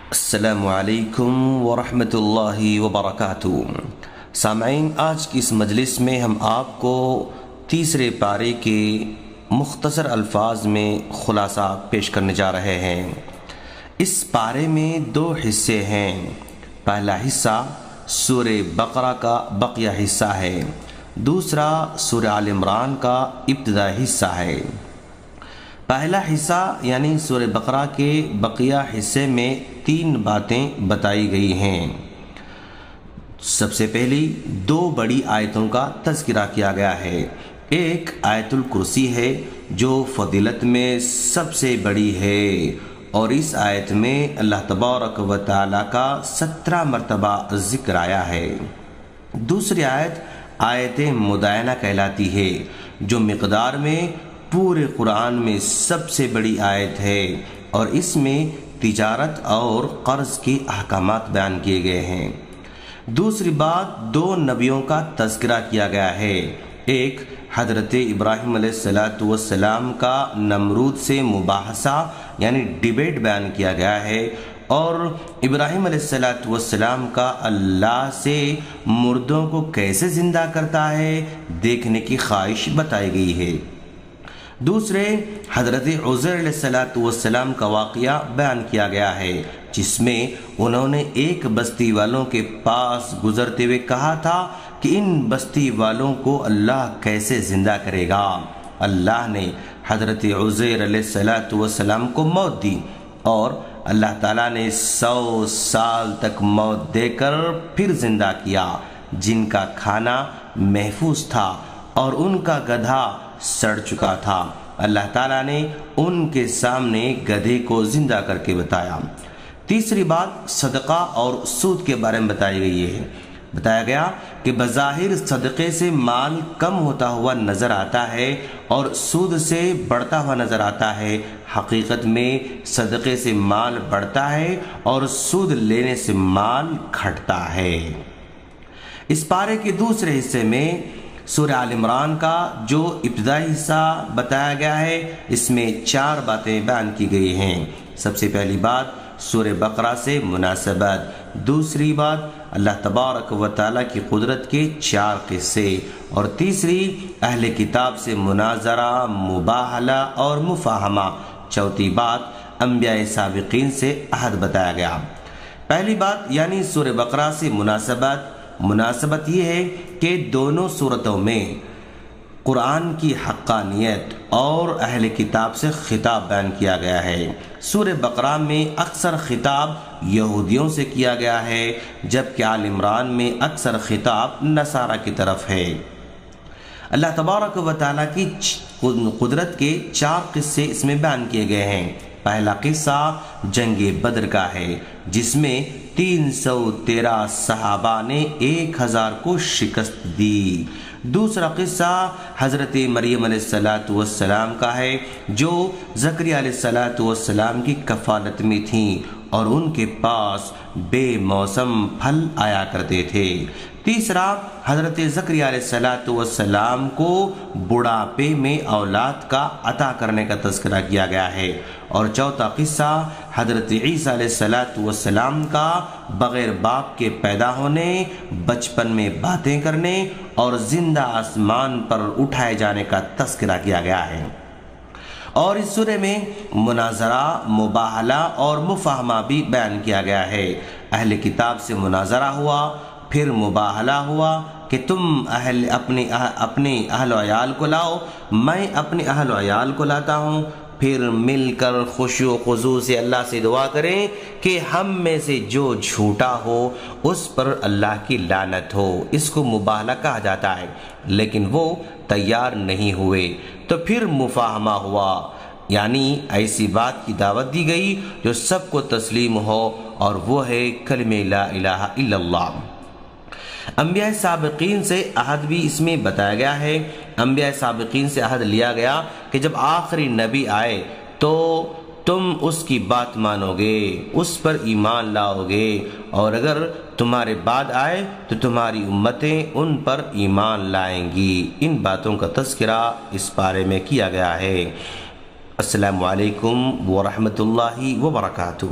السلام علیکم ورحمۃ اللہ وبرکاتہ۔ سامعین، آج کی اس مجلس میں ہم آپ کو تیسرے پارے کے مختصر الفاظ میں خلاصہ پیش کرنے جا رہے ہیں۔ اس پارے میں دو حصے ہیں۔ پہلا حصہ سورہ بقرہ کا بقیہ حصہ ہے، دوسرا سورہ آل عمران کا ابتدائی حصہ ہے۔ پہلا حصہ یعنی سورہ بقرہ کے بقیہ حصے میں 3 باتیں بتائی گئی ہیں۔ سب سے پہلی 2 بڑی آیتوں کا تذکرہ کیا گیا ہے۔ ایک آیت الکرسی ہے جو فضیلت میں سب سے بڑی ہے، اور اس آیت میں اللہ تبارک و تعالی کا 17 مرتبہ ذکر آیا ہے۔ دوسری آیت مدائنہ کہلاتی ہے، جو مقدار میں پورے قرآن میں سب سے بڑی آیت ہے، اور اس میں تجارت اور قرض کے احکامات بیان کیے گئے ہیں۔ دوسری بات 2 نبیوں کا تذکرہ کیا گیا ہے۔ ایک حضرت ابراہیم علیہ السلام کا نمرود سے مباحثہ یعنی ڈیبیٹ بیان کیا گیا ہے، اور ابراہیم علیہ السلام کا اللہ سے مردوں کو کیسے زندہ کرتا ہے دیکھنے کی خواہش بتائی گئی ہے۔ دوسرے حضرت عزیر علیہ السلام کا واقعہ بیان کیا گیا ہے، جس میں انہوں نے ایک بستی والوں کے پاس گزرتے ہوئے کہا تھا کہ ان بستی والوں کو اللہ کیسے زندہ کرے گا۔ اللہ نے حضرت عزیر علیہ السلام کو موت دی، اور اللہ تعالیٰ نے 100 سال تک موت دے کر پھر زندہ کیا، جن کا کھانا محفوظ تھا اور ان کا گدھا سڑ چکا تھا۔ اللہ تعالیٰ نے ان کے سامنے گدھے کو زندہ کر کے بتایا۔ تیسری بات صدقہ اور سود کے بارے میں بتائی گئی ہے۔ بتایا گیا کہ بظاہر صدقے سے مال کم ہوتا ہوا نظر آتا ہے اور سود سے بڑھتا ہوا نظر آتا ہے۔ حقیقت میں صدقے سے مال بڑھتا ہے اور سود لینے سے مال گھٹتا ہے۔ اس پارے کے دوسرے حصے میں سورہ آل عمران کا جو ابتدائی حصہ بتایا گیا ہے، اس میں 4 باتیں بیان کی گئی ہیں۔ سب سے پہلی بات سورہ بقرہ سے مناسبت، دوسری بات اللہ تبارک و تعالیٰ کی قدرت کے 4 قصے، اور تیسری اہل کتاب سے مناظرہ، مباہلہ اور مفاہمہ، چوتھی بات انبیاء سابقین سے عہد بتایا گیا۔ پہلی بات یعنی سورہ بقرہ سے مناسبت یہ ہے کہ دونوں صورتوں میں قرآن کی حقانیت اور اہل کتاب سے خطاب بیان کیا گیا ہے۔ سورہ بقرہ میں اکثر خطاب یہودیوں سے کیا گیا ہے، جبکہ آل عمران میں اکثر خطاب نصارہ کی طرف ہے۔ اللہ تبارک و تعالیٰ کی قدرت کے 4 قصے اس میں بیان کیے گئے ہیں۔ پہلا قصہ جنگ بدر کا ہے، جس میں 313 صحابہ نے 1000 کو شکست دی۔ دوسرا قصہ حضرت مریم علیہ السلام کا ہے، جو زکریا علیہ السلام کی کفالت میں تھیں اور ان کے پاس بے موسم پھل آیا کرتے تھے۔ تیسرا حضرت زکریا علیہ السلام کو بڑھاپے میں اولاد کا عطا کرنے کا تذکرہ کیا گیا ہے، اور چوتھا قصہ حضرت عیسیٰ علیہ السلام کا بغیر باپ کے پیدا ہونے، بچپن میں باتیں کرنے اور زندہ آسمان پر اٹھائے جانے کا تذکرہ کیا گیا ہے۔ اور اس سورے میں مناظرہ، مباہلہ اور مفاہمہ بھی بیان کیا گیا ہے۔ اہل کتاب سے مناظرہ ہوا، پھر مباہلہ ہوا کہ تم اپنے اہل و عیال کو لاؤ، میں اپنے اہل و عیال کو لاتا ہوں، پھر مل کر خشوع و خضوع سے اللہ سے دعا کریں کہ ہم میں سے جو جھوٹا ہو اس پر اللہ کی لعنت ہو۔ اس کو مباہلہ کہا جاتا ہے، لیکن وہ تیار نہیں ہوئے تو پھر مفاہمہ ہوا، یعنی ایسی بات کی دعوت دی گئی جو سب کو تسلیم ہو، اور وہ ہے کلمہ لا الہ الا اللہ۔ انبیاء سابقین سے عہد بھی اس میں بتایا گیا ہے۔ انبیاء سابقین سے عہد لیا گیا کہ جب آخری نبی آئے تو تم اس کی بات مانو گے، اس پر ایمان لاؤ گے، اور اگر تمہارے بعد آئے تو تمہاری امتیں ان پر ایمان لائیں گی۔ ان باتوں کا تذکرہ اس پارے میں کیا گیا ہے۔ السلام علیکم ورحمۃ اللہ وبرکاتہ۔